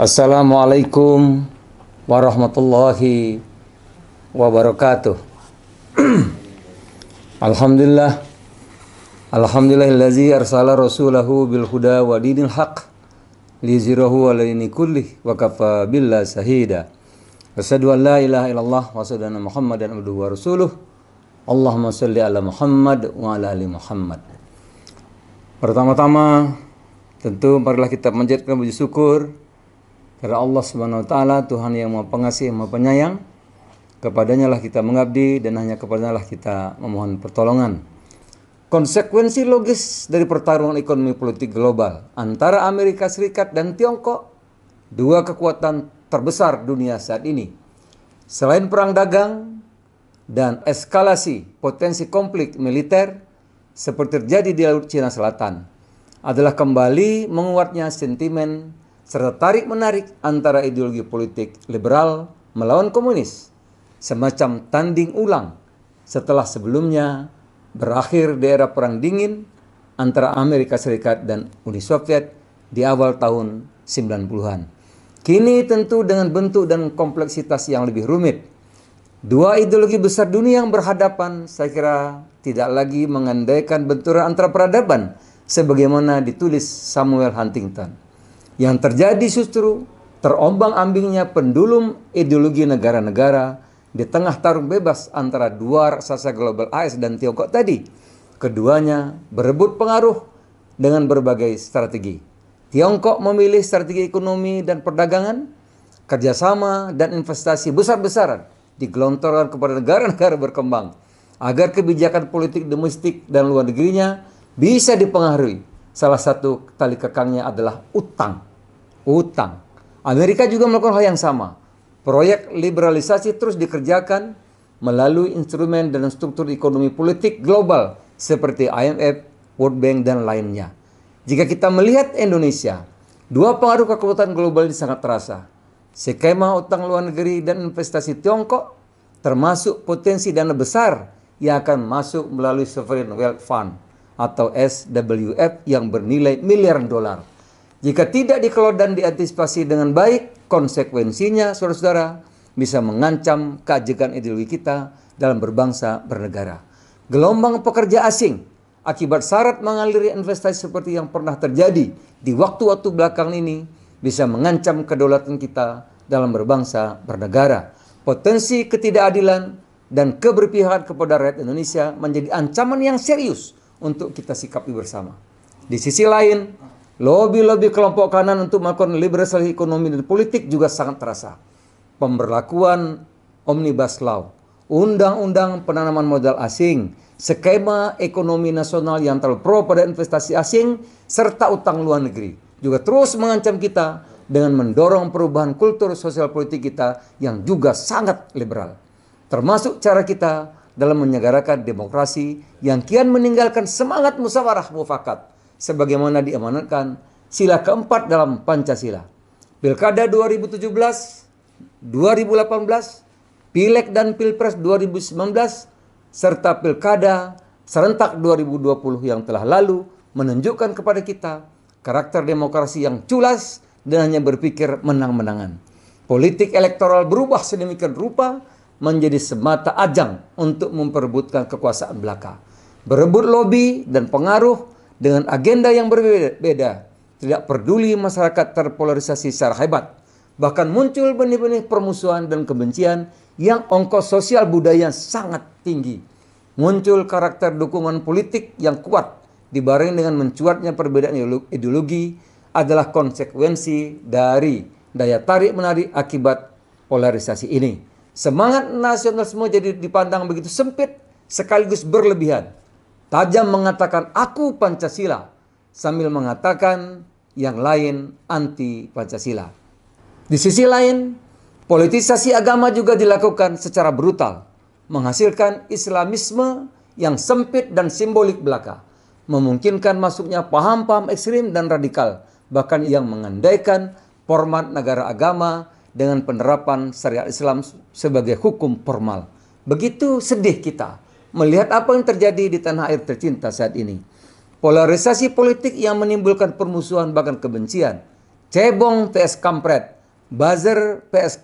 Assalamualaikum warahmatullahi wabarakatuh. Alhamdulillah, alhamdulillahillazi arsala rasulahu bil huda wa dinil haq liyuzhirahu 'ala dini kullih wa kafa billahi shahida. Asyhadu an la ilaha illallah wa asyhadu anna Muhammadan abduhu wa rasuluh. Allahumma shalli ala Muhammad wa ala ali Muhammad. Pertama-tama tentu marilah kita panjatkan puji syukur kepada Allah Subhanahu wa taala, Tuhan yang Maha Pengasih, Maha Penyayang. Kepadanya lah kita mengabdi dan hanya kepadanya lah kita memohon pertolongan. Konsekuensi logis dari pertarungan ekonomi politik global antara Amerika Serikat dan Tiongkok, dua kekuatan terbesar dunia saat ini. Selain perang dagang dan eskalasi potensi konflik militer seperti terjadi di Laut Cina Selatan, adalah kembali menguatnya sentimen serta tarik-menarik antara ideologi politik liberal melawan komunis, semacam tanding ulang setelah sebelumnya berakhir di era Perang Dingin antara Amerika Serikat dan Uni Soviet di awal tahun 90-an. Kini tentu dengan bentuk dan kompleksitas yang lebih rumit. Dua ideologi besar dunia yang berhadapan saya kira tidak lagi mengandaikan benturan antara peradaban sebagaimana ditulis Samuel Huntington. Yang terjadi justru terombang-ambingnya pendulum ideologi negara-negara di tengah tarung bebas antara dua raksasa global AS dan Tiongkok tadi. Keduanya berebut pengaruh dengan berbagai strategi. Tiongkok memilih strategi ekonomi dan perdagangan, kerjasama dan investasi besar-besaran digelontorkan kepada negara-negara berkembang agar kebijakan politik domestik dan luar negerinya bisa dipengaruhi. Salah satu tali kekangnya adalah utang. Amerika juga melakukan hal yang sama. Proyek liberalisasi terus dikerjakan melalui instrumen dan struktur ekonomi politik global seperti IMF, World Bank, dan lainnya. Jika kita melihat Indonesia, dua pengaruh kekuatan global ini sangat terasa. Skema utang luar negeri dan investasi Tiongkok, termasuk potensi dana besar yang akan masuk melalui Sovereign Wealth Fund atau SWF yang bernilai miliaran dolar. Jika tidak dikelola dan diantisipasi dengan baik, konsekuensinya saudara-saudara bisa mengancam keajegan ideologi kita dalam berbangsa bernegara. Gelombang pekerja asing akibat syarat mengaliri investasi seperti yang pernah terjadi di waktu-waktu belakang ini bisa mengancam kedaulatan kita dalam berbangsa bernegara. Potensi ketidakadilan dan keberpihakan kepada rakyat Indonesia menjadi ancaman yang serius untuk kita sikapi bersama. Di sisi lain, lobi-lobi kelompok kanan untuk melakukan liberalisasi ekonomi dan politik juga sangat terasa. Pemberlakuan Omnibus Law, undang-undang penanaman modal asing, skema ekonomi nasional yang terlalu pro pada investasi asing, serta utang luar negeri juga terus mengancam kita dengan mendorong perubahan kultur sosial politik kita yang juga sangat liberal. Termasuk cara kita dalam menyegarakan demokrasi yang kian meninggalkan semangat musyawarah mufakat sebagaimana diamanatkan sila keempat dalam Pancasila. Pilkada 2017, 2018, Pileg dan Pilpres 2019, serta Pilkada serentak 2020 yang telah lalu menunjukkan kepada kita karakter demokrasi yang culas dan hanya berpikir menang-menangan. Politik elektoral berubah sedemikian rupa menjadi semata ajang untuk memperebutkan kekuasaan belaka. Berebut lobi dan pengaruh dengan agenda yang berbeda. Tidak peduli masyarakat terpolarisasi secara hebat. Bahkan muncul benih-benih permusuhan dan kebencian yang ongkos sosial budaya sangat tinggi. Muncul karakter dukungan politik yang kuat dibarengi dengan mencuatnya perbedaan ideologi adalah konsekuensi dari daya tarik-menarik akibat polarisasi ini. Semangat nasionalisme jadi dipandang begitu sempit sekaligus berlebihan. Tajam mengatakan aku Pancasila sambil mengatakan yang lain anti Pancasila. Di sisi lain, politisasi agama juga dilakukan secara brutal, menghasilkan Islamisme yang sempit dan simbolik belaka, memungkinkan masuknya paham-paham ekstrim dan radikal, bahkan yang mengandaikan format negara agama dengan penerapan syariat Islam sebagai hukum formal. Begitu sedih kita melihat apa yang terjadi di tanah air tercinta saat ini. Polarisasi politik yang menimbulkan permusuhan bahkan kebencian. Cebong TS kampret buzzer PS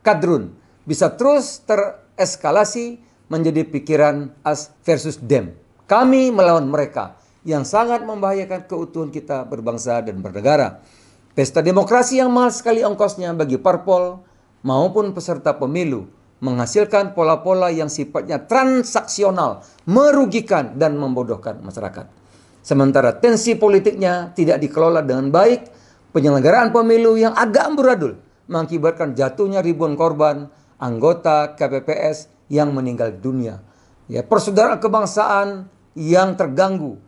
kadrun bisa terus tereskalasi menjadi pikiran us versus them. Kami melawan mereka, yang sangat membahayakan keutuhan kita berbangsa dan bernegara. Pesta demokrasi yang mahal sekali ongkosnya bagi parpol maupun peserta pemilu menghasilkan pola-pola yang sifatnya transaksional, merugikan dan membodohkan masyarakat. Sementara tensi politiknya tidak dikelola dengan baik, penyelenggaraan pemilu yang agak amburadul mengakibatkan jatuhnya ribuan korban anggota KPPS yang meninggal dunia. Ya, persaudaraan kebangsaan yang terganggu.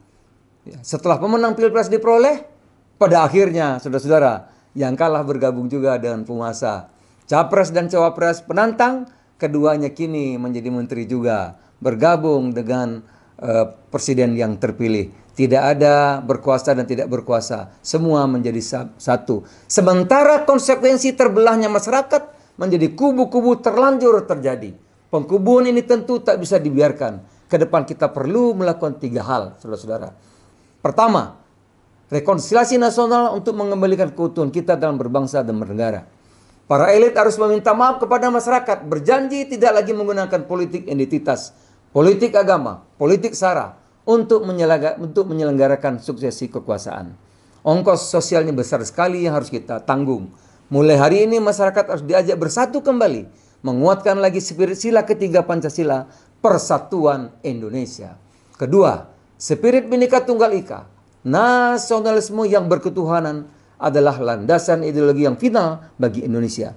Ya, setelah pemenang Pilpres diperoleh, pada akhirnya saudara-saudara yang kalah bergabung juga dengan penguasa. Capres dan cawapres penantang, keduanya kini menjadi menteri juga, bergabung dengan presiden yang terpilih. Tidak ada berkuasa dan tidak berkuasa, semua menjadi satu. Sementara konsekuensi terbelahnya masyarakat menjadi kubu-kubu terlanjur terjadi. Pengkubuan ini tentu tak bisa dibiarkan. Ke depan kita perlu melakukan 3 hal, saudara-saudara. Pertama, rekonsiliasi nasional untuk mengembalikan keutuhan kita dalam berbangsa dan bernegara. Para elit harus meminta maaf kepada masyarakat, berjanji tidak lagi menggunakan politik identitas, politik agama, politik sara untuk menyelenggarakan suksesi kekuasaan. Ongkos sosialnya besar sekali yang harus kita tanggung. Mulai hari ini masyarakat harus diajak bersatu kembali, menguatkan lagi spirit sila ketiga Pancasila, persatuan Indonesia. Kedua, spirit Bhinneka Tunggal Ika, nasionalisme yang berketuhanan adalah landasan ideologi yang final bagi Indonesia.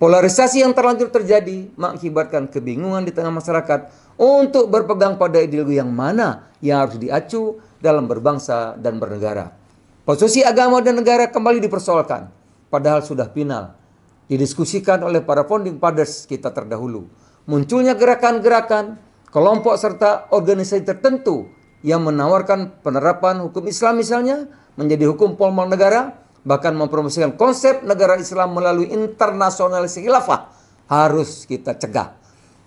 Polarisasi yang terlanjur terjadi mengakibatkan kebingungan di tengah masyarakat untuk berpegang pada ideologi yang mana yang harus diacu dalam berbangsa dan bernegara. Posisi agama dan negara kembali dipersoalkan, padahal sudah final didiskusikan oleh para founding fathers kita terdahulu. Munculnya gerakan-gerakan, kelompok serta organisasi tertentu yang menawarkan penerapan hukum Islam misalnya menjadi hukum formal negara, bahkan mempromosikan konsep negara Islam melalui internasionalisasi khilafah, harus kita cegah.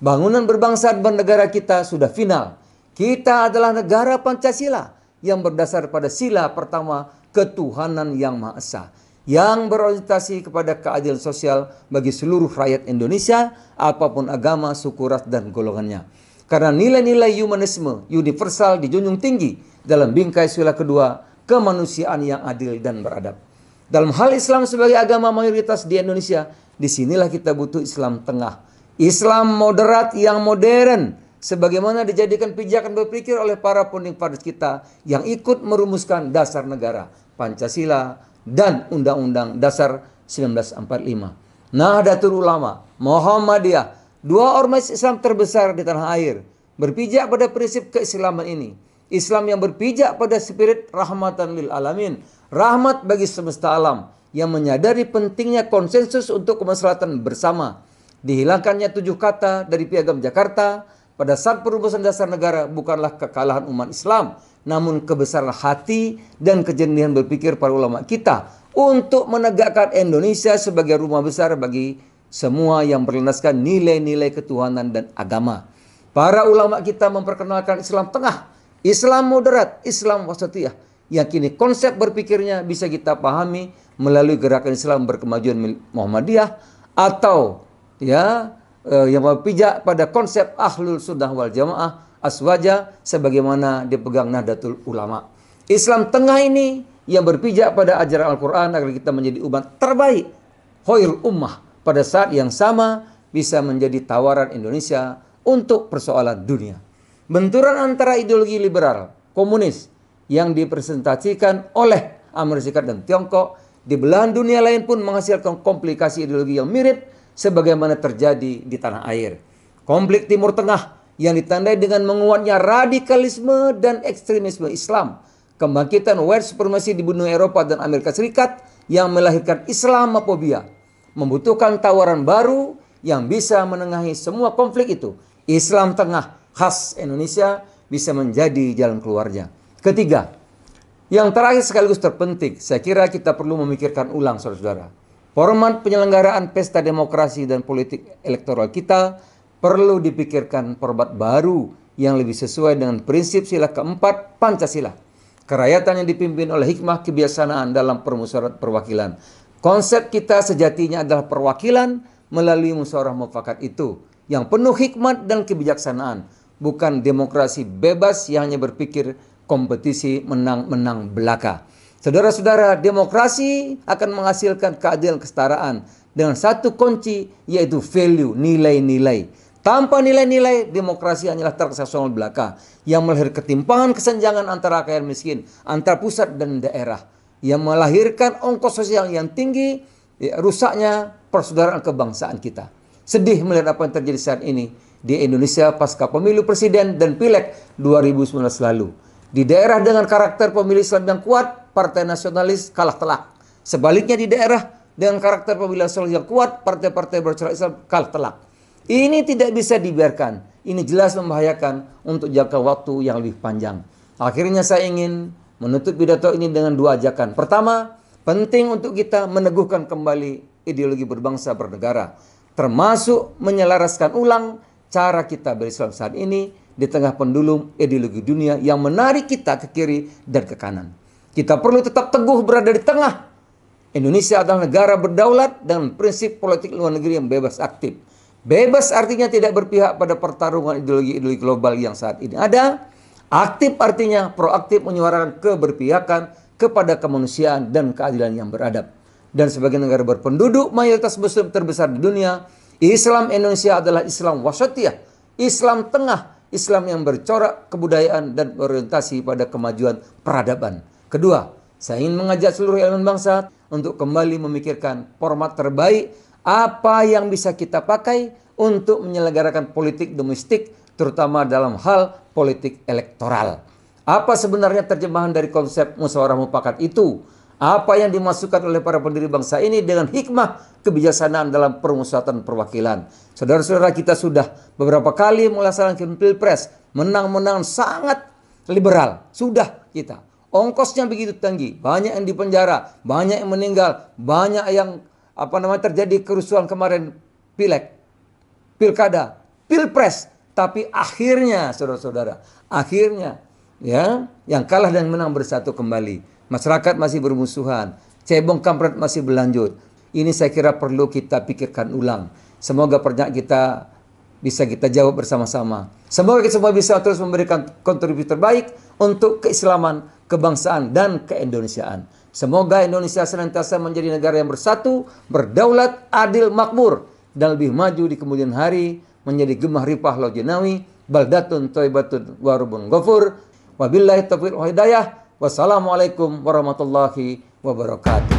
Bangunan berbangsa dan bernegara kita sudah final. Kita adalah negara Pancasila yang berdasar pada sila pertama ketuhanan yang Maha Esa, yang berorientasi kepada keadilan sosial bagi seluruh rakyat Indonesia, apapun agama, suku, ras, dan golongannya. Karena nilai-nilai humanisme universal dijunjung tinggi dalam bingkai sila kedua, kemanusiaan yang adil dan beradab. Dalam hal Islam sebagai agama mayoritas di Indonesia, disinilah kita butuh Islam tengah. Islam moderat yang modern, sebagaimana dijadikan pijakan berpikir oleh para founding fathers kita yang ikut merumuskan dasar negara, Pancasila, dan Undang-Undang Dasar 1945. Nahdlatul Ulama, Muhammadiyah, 2 ormas Islam terbesar di tanah air, berpijak pada prinsip keislaman ini. Islam yang berpijak pada spirit rahmatan lil alamin, rahmat bagi semesta alam, yang menyadari pentingnya konsensus untuk kemaslahatan bersama. Dihilangkannya 7 kata dari Piagam Jakarta pada saat perumusan dasar negara bukanlah kekalahan umat Islam, namun kebesaran hati dan kejernihan berpikir para ulama kita untuk menegakkan Indonesia sebagai rumah besar bagi semua yang berlandaskan nilai-nilai ketuhanan dan agama. Para ulama kita memperkenalkan Islam tengah, Islam moderat, Islam wasatiyah, yang kini konsep berpikirnya bisa kita pahami melalui gerakan Islam berkemajuan Muhammadiyah atau yang berpijak pada konsep Ahlul Sunnah wal Jamaah Aswaja sebagaimana dipegang Nahdlatul Ulama. Islam tengah ini yang berpijak pada ajaran Al-Quran agar kita menjadi umat terbaik, khairul ummah, pada saat yang sama bisa menjadi tawaran Indonesia untuk persoalan dunia. Benturan antara ideologi liberal, komunis yang dipresentasikan oleh Amerika Serikat dan Tiongkok di belahan dunia lain pun menghasilkan komplikasi ideologi yang mirip sebagaimana terjadi di tanah air. Konflik Timur Tengah yang ditandai dengan menguatnya radikalisme dan ekstremisme Islam, kebangkitan white supremacy di benua Eropa dan Amerika Serikat yang melahirkan Islamophobia, membutuhkan tawaran baru yang bisa menengahi semua konflik itu. Islam tengah khas Indonesia bisa menjadi jalan keluarnya. Ketiga, yang terakhir sekaligus terpenting, saya kira kita perlu memikirkan ulang, saudara-saudara. Format penyelenggaraan pesta demokrasi dan politik elektoral kita perlu dipikirkan format baru yang lebih sesuai dengan prinsip sila keempat Pancasila. Kerakyatan yang dipimpin oleh hikmah kebijaksanaan dalam permusyawaratan perwakilan. Konsep kita sejatinya adalah perwakilan melalui musyawarah mufakat itu yang penuh hikmat dan kebijaksanaan, bukan demokrasi bebas yang hanya berpikir kompetisi menang-menang belaka. Saudara-saudara, demokrasi akan menghasilkan keadilan kesetaraan dengan satu kunci, yaitu value, nilai-nilai. Tanpa nilai-nilai, demokrasi hanyalah transaksional belaka yang melahirkan ketimpangan kesenjangan antara kaya dan miskin, antara pusat dan daerah, yang melahirkan ongkos sosial yang tinggi, rusaknya persaudaraan kebangsaan kita. Sedih melihat apa yang terjadi saat ini di Indonesia pasca pemilu presiden dan pileg 2019 lalu. Di daerah dengan karakter pemilih Islam yang kuat, partai nasionalis kalah telak. Sebaliknya di daerah dengan karakter pemilih Islam yang kuat, partai-partai bercorak Islam kalah telak. Ini tidak bisa dibiarkan. Ini jelas membahayakan untuk jangka waktu yang lebih panjang. Akhirnya saya ingin menutup pidato ini dengan dua ajakan. Pertama, penting untuk kita meneguhkan kembali ideologi berbangsa bernegara, termasuk menyelaraskan ulang cara kita berislam saat ini di tengah pendulum ideologi dunia yang menarik kita ke kiri dan ke kanan. Kita perlu tetap teguh berada di tengah. Indonesia adalah negara berdaulat dengan prinsip politik luar negeri yang bebas aktif. Bebas artinya tidak berpihak pada pertarungan ideologi-ideologi global yang saat ini ada. Aktif artinya proaktif menyuarakan keberpihakan kepada kemanusiaan dan keadilan yang beradab. Dan sebagai negara berpenduduk mayoritas muslim terbesar di dunia, Islam Indonesia adalah Islam wasatiyah, Islam tengah, Islam yang bercorak kebudayaan dan orientasi pada kemajuan peradaban. Kedua, saya ingin mengajak seluruh elemen bangsa untuk kembali memikirkan format terbaik apa yang bisa kita pakai untuk menyelenggarakan politik domestik, terutama dalam hal politik elektoral. Apa sebenarnya terjemahan dari konsep musyawarah mufakat itu? Apa yang dimasukkan oleh para pendiri bangsa ini dengan hikmah kebijaksanaan dalam permusyawaratan perwakilan? Saudara-saudara, kita sudah beberapa kali melaksanakan pilpres, menang-menang sangat liberal. Sudah kita. Ongkosnya begitu tinggi, banyak yang dipenjara, banyak yang meninggal, banyak yang terjadi kerusuhan kemarin pileg, pilkada, pilpres. Tapi akhirnya, saudara-saudara, akhirnya ya, yang kalah dan menang bersatu kembali. Masyarakat masih bermusuhan, cebong kampret masih berlanjut. Ini saya kira perlu kita pikirkan ulang. Semoga pertanyaan kita bisa kita jawab bersama-sama. Semoga kita semua bisa terus memberikan kontribusi terbaik untuk keislaman, kebangsaan, dan keindonesiaan. Semoga Indonesia senantiasa menjadi negara yang bersatu, berdaulat, adil, makmur, dan lebih maju di kemudian hari, menjadi gemah ripah lau jinawi, baldatun thayyibatun warubun ghafur. Wabillahi taufiq wal hidayah. Wassalamualaikum warahmatullahi wabarakatuh.